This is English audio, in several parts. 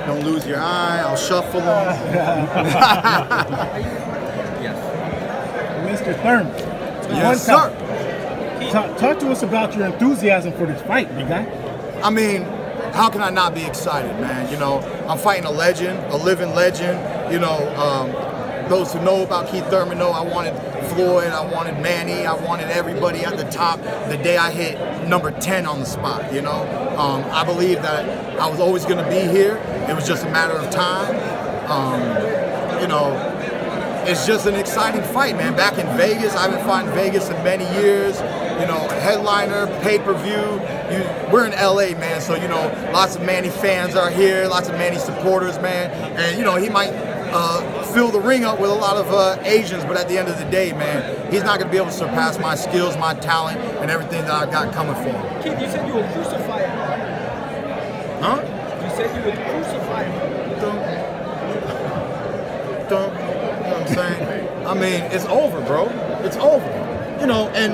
Don't lose your eye. I'll shuffle them. Yes. Mr. Thurman. Yes, sir. Talk to us about your enthusiasm for this fight, big guy. I mean, how can I not be excited, man? You know, I'm fighting a legend, a living legend. You know, those who know about Kieth Thurman know I wanted Floyd, I wanted Manny, I wanted everybody at the top the day I hit number 10 on the spot, you know. I believe that I was always going to be here. It was just a matter of time. You know, it's just an exciting fight, man. Back in Vegas, I haven't fought in Vegas in many years. You know, headliner, pay-per-view. We're in LA, man, so, you know, lots of Manny fans are here, lots of Manny supporters, man. And, you know, he might fill the ring up with a lot of Asians, but at the end of the day, man, he's not going to be able to surpass my skills, my talent, and everything that I got coming for him. Keith, you said you would crucify him. Huh? You said you would crucify him. You know what I'm saying? I mean, it's over, bro. It's over. You know, and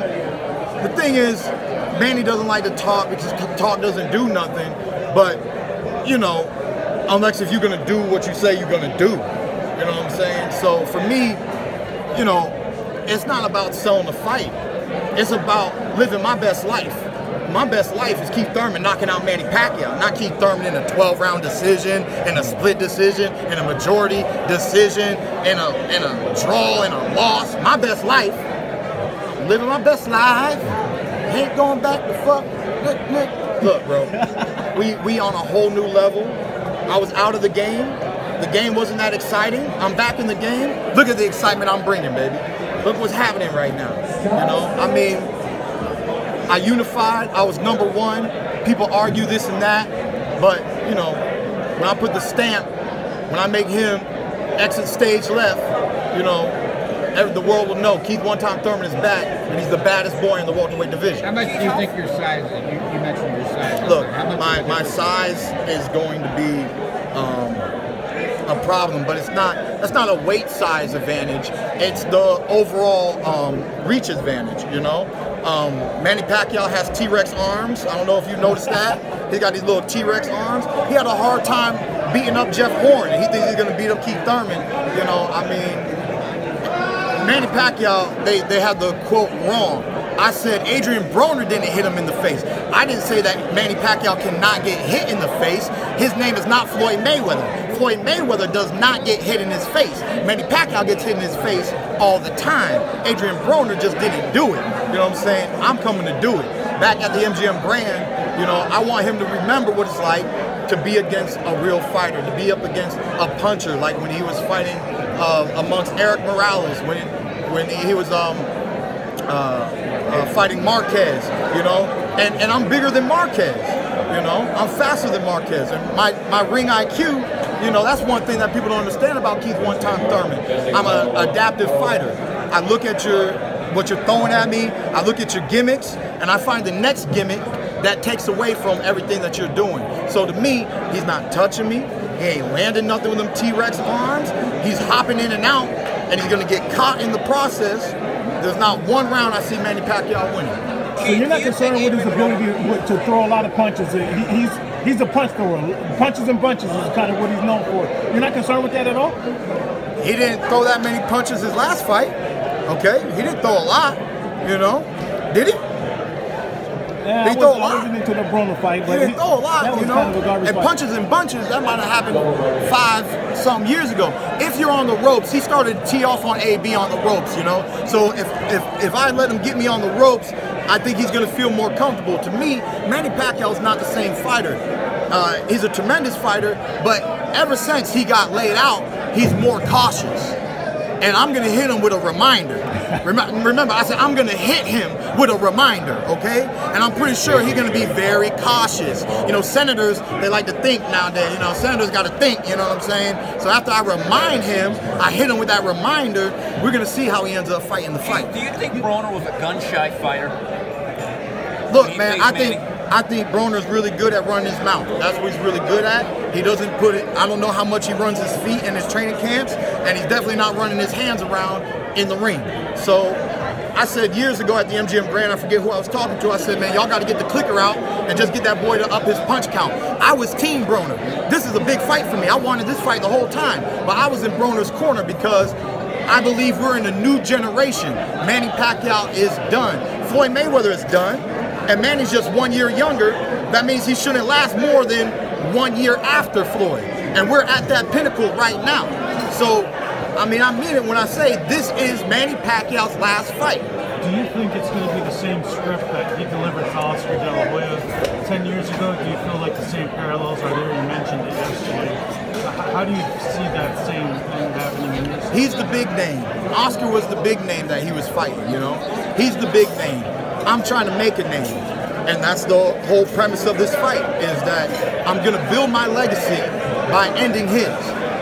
the thing is, Manny doesn't like to talk because talk doesn't do nothing, but, you know, unless if you're going to do what you say you're going to do. You know what I'm saying? So for me, you know, it's not about selling the fight. It's about living my best life. My best life is Kieth Thurman knocking out Manny Pacquiao, not Kieth Thurman in a 12-round decision, in a split decision, in a majority decision, in a draw, in a loss. My best life, living my best life. Ain't going back to fuck. Look, bro, we on a whole new level. I was out of the game. The game wasn't that exciting. I'm back in the game. Look at the excitement I'm bringing, baby. Look what's happening right now. You know, I mean, I unified. I was number one. People argue this and that, but you know, when I put the stamp, when I make him exit stage left, you know, the world will know Kieth One-Time Thurman is back, and he's the baddest boy in the welterweight division. How much do you think your size is? You mentioned your size. Look, my size is going to be a problem, but it's not. That's not a weight size advantage. It's the overall reach advantage. You know, Manny Pacquiao has T-Rex arms. I don't know if you noticed that. He's got these little T-Rex arms. He had a hard time beating up Jeff Horn, and he thinks he's going to beat up Kieth Thurman. You know, I mean, Manny Pacquiao, they had the quote wrong. I said Adrian Broner didn't hit him in the face. I didn't say that Manny Pacquiao cannot get hit in the face. His name is not Floyd Mayweather. Floyd Mayweather does not get hit in his face. Manny Pacquiao gets hit in his face all the time. Adrian Broner just didn't do it. You know what I'm saying? I'm coming to do it. Back at the MGM Grand, you know, I want him to remember what it's like to be against a real fighter, to be up against a puncher, like when he was fighting amongst Eric Morales, when he was fighting Marquez, you know, and I'm bigger than Marquez, you know, I'm faster than Marquez, and my ring IQ, you know, that's one thing that people don't understand about Kieth One-Time Thurman. I'm an adaptive fighter. I look at what you're throwing at me, I look at your gimmicks, and I find the next gimmick that takes away from everything that you're doing. So to me, he's not touching me, he ain't landing nothing with them T-Rex arms, he's hopping in and out, and he's gonna get caught in the process. There's not one round I see Manny Pacquiao winning. So you're not concerned with his ability to throw a lot of punches. He's a punch thrower. Punches and bunches is kind of what he's known for. You're not concerned with that at all? He didn't throw that many punches his last fight. Okay, he didn't throw a lot. You know, did he? Yeah, I wasn't into the Broner fight, but he didn't throw a lot, you know. Kind of a garbage fight. Punches and bunches, that might have happened 5-some years ago. If you're on the ropes, he started to tee off on AB on the ropes, you know. So if I let him get me on the ropes, I think he's going to feel more comfortable. To me, Manny Pacquiao is not the same fighter. He's a tremendous fighter, but ever since he got laid out, he's more cautious. And I'm going to hit him with a reminder. Remember, I said I'm going to hit him with a reminder, okay? And I'm pretty sure he's going to be very cautious. You know, senators, they like to think nowadays. You know, senators got to think, you know what I'm saying? So after I remind him, I hit him with that reminder, we're going to see how he ends up fighting the fight. Do you think Broner was a gun-shy fighter? Look, man, I think Broner's really good at running his mouth. That's what he's really good at. He doesn't put it, I don't know how much he runs his feet in his training camps, and he's definitely not running his hands around in the ring. So I said years ago at the MGM Grand, I forget who I was talking to, I said, man, y'all got to get the clicker out and just get that boy to up his punch count. I was Team Broner. This is a big fight for me. I wanted this fight the whole time, but I was in Broner's corner because I believe we're in a new generation. Manny Pacquiao is done. Floyd Mayweather is done, and Manny's just 1 year younger. That means he shouldn't last more than 1 year after Floyd. And we're at that pinnacle right now. So, I mean it when I say this is Manny Pacquiao's last fight. Do you think it's going to be the same script that he delivered to Oscar De La Hoya 10 years ago? Do you feel like the same parallels are there? You mentioned it yesterday. How do you see that same thing happening in this? He's the big name. Oscar was the big name that he was fighting, you know? He's the big name. I'm trying to make a name. And that's the whole premise of this fight, is that I'm going to build my legacy by ending his,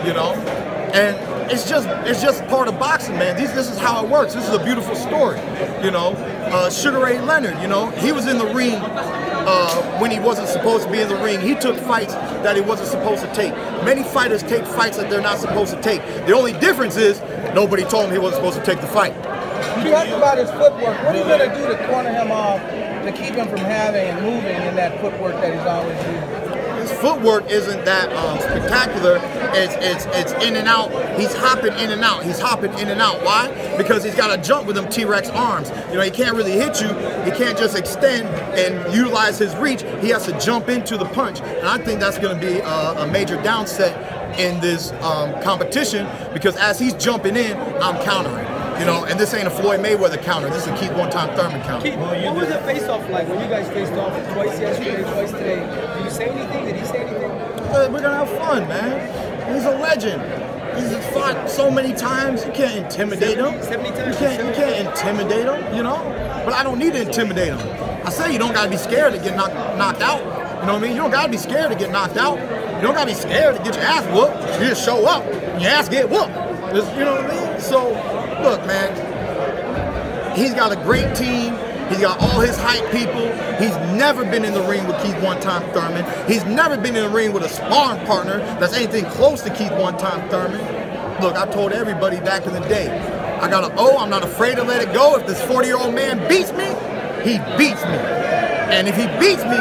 you know? And it's just part of boxing, man. This is how it works. This is a beautiful story, you know. Sugar Ray Leonard, you know, he was in the ring when he wasn't supposed to be in the ring. He took fights that he wasn't supposed to take. Many fighters take fights that they're not supposed to take. The only difference is nobody told him he wasn't supposed to take the fight. You talked about his footwork. What are you going to do to corner him off to keep him from having and moving in that footwork that he's always using? His footwork isn't that spectacular. It's in and out. He's hopping in and out. He's hopping in and out. Why? Because he's got to jump with them T-Rex arms. You know, he can't really hit you. He can't just extend and utilize his reach. He has to jump into the punch. And I think that's going to be a major downset in this competition, because as he's jumping in, I'm countering. You know, and this ain't a Floyd Mayweather counter. This is a Kieth one-time Thurman counter. Keith, what was the face-off like when you guys faced off twice yesterday, twice today? Did you say anything? Did he say anything? We're going to have fun, man. He's a legend. He's fought so many times. You can't intimidate him. 70 times. You can't intimidate him, you know? But I don't need to intimidate him. I say you don't got to be scared to get knocked out. You know what I mean? You don't got to be scared to get knocked out. You don't got to be scared to get your ass whooped. You just show up and your ass get whooped. You know what I mean? So, look, man, he's got a great team. He's got all his hype people. He's never been in the ring with Kieth one-time Thurman. He's never been in the ring with a sparring partner that's anything close to Kieth one-time Thurman. Look, I told everybody back in the day, I got an O, I'm not afraid to let it go. If this 40-year-old man beats me, he beats me. And if he beats me,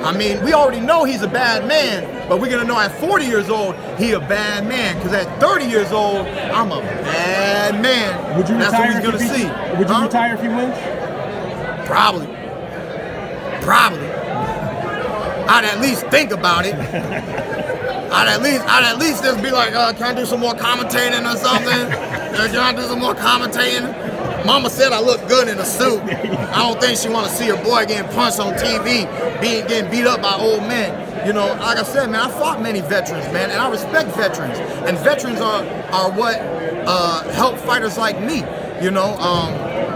I mean, we already know he's a bad man, but we're going to know at 40 years old, he a bad man. Because at 30 years old, I'm a bad man. Would you That's retire what he's going to see. Would you retire if he wins? Probably. I'd at least think about it. I'd at least just be like, can I do some more commentating or something? Can I do some more commentating? Mama said I look good in a suit. I don't think she want to see her boy getting punched on TV, getting beat up by old men. You know, like I said, man, I fought many veterans, man, and I respect veterans. And veterans are what help fighters like me, you know.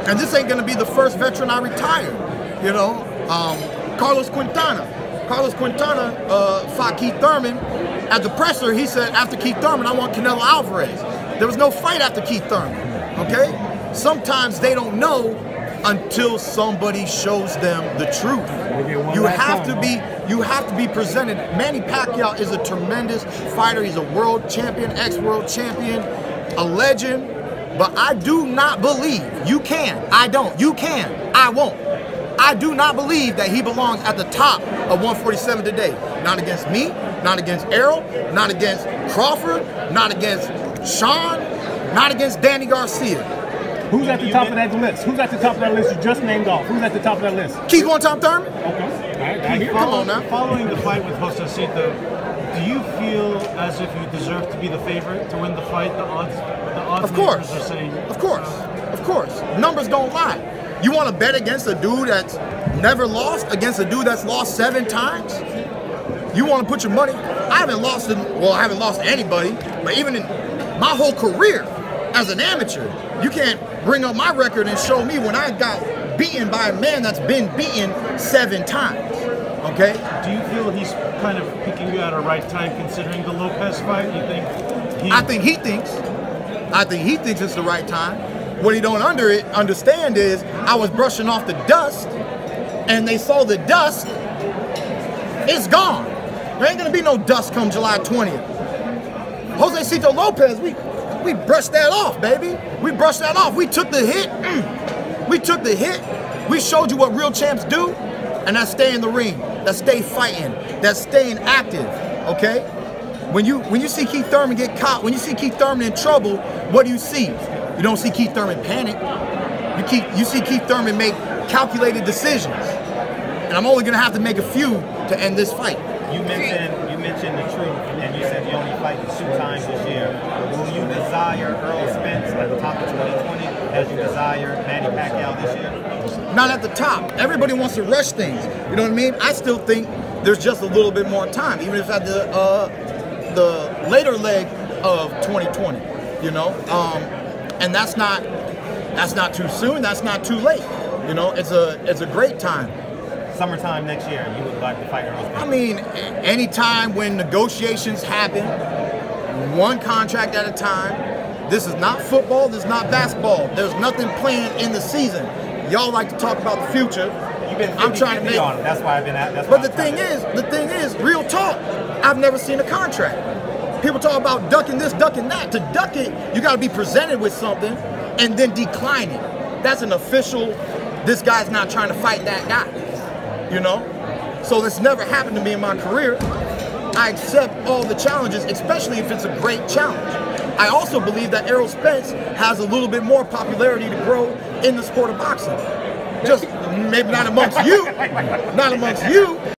And this ain't gonna be the first veteran I retire, you know. Carlos Quintana fought Kieth Thurman. At the presser, he said, after Kieth Thurman, I want Canelo Alvarez. There was no fight after Kieth Thurman, okay? Sometimes they don't know until somebody shows them the truth. You have to be presented. Manny Pacquiao is a tremendous fighter. He's a world champion, ex-world champion, a legend. But I do not believe, you can, I don't, you can, I won't. I do not believe that he belongs at the top of 147 today. Not against me, not against Errol, not against Crawford, not against Shawn, not against Danny Garcia. Who's at the top of that list? Who's at the top of that list you just named off? Who's at the top of that list? Kieth one-time Thurman. Okay. Come on now. Following the fight with Josecito, do you feel as if you deserve to be the favorite to win the fight? The odds makers are saying. Of course. Numbers don't lie. You want to bet against a dude that's never lost, against a dude that's lost 7 times? You want to put your money? I haven't lost to anybody, but even in my whole career as an amateur, you can't bring up my record and show me when I got beaten by a man that's been beaten 7 times. Okay? Do you feel he's kind of picking you at a right time considering the Lopez fight? You think? I think he thinks it's the right time. What he don't understand is I was brushing off the dust, and they saw the dust. It's gone. There ain't gonna be no dust come July 20th. Josecito Lopez, we brushed that off, baby. We brushed that off. We took the hit. We took the hit. We showed you what real champs do, and that's stay in the ring, that's stay fighting, that's staying active, okay? When you see Kieth Thurman get caught, when you see Kieth Thurman in trouble, what do you see? You don't see Kieth Thurman panic. You see Kieth Thurman make calculated decisions. And I'm only gonna have to make a few to end this fight. You mentioned the truth, and you said you only fight 2 times this year. Will you desire Errol Spence at the top of 2020 as you desire Manny Pacquiao this year? Not at the top. Everybody wants to rush things. You know what I mean? I still think there's just a little bit more time, even if at the later leg of 2020. You know, and that's not too soon. That's not too late. You know, it's a great time. Summertime next year, you would like to fight Errol Spence? I mean, anytime when negotiations happen, one contract at a time. This is not football, this is not basketball. There's nothing planned in the season. Y'all like to talk about the future. I'm trying to make on it. That's why I've been at. But the thing is, real talk, I've never seen a contract. People talk about ducking this, ducking that. To duck it, you gotta be presented with something and then decline it. That's an official, this guy's not trying to fight that guy. You know? So this never happened to me in my career. I accept all the challenges, especially if it's a great challenge. I also believe that Errol Spence has a little bit more popularity to grow in the sport of boxing. Just maybe not amongst you,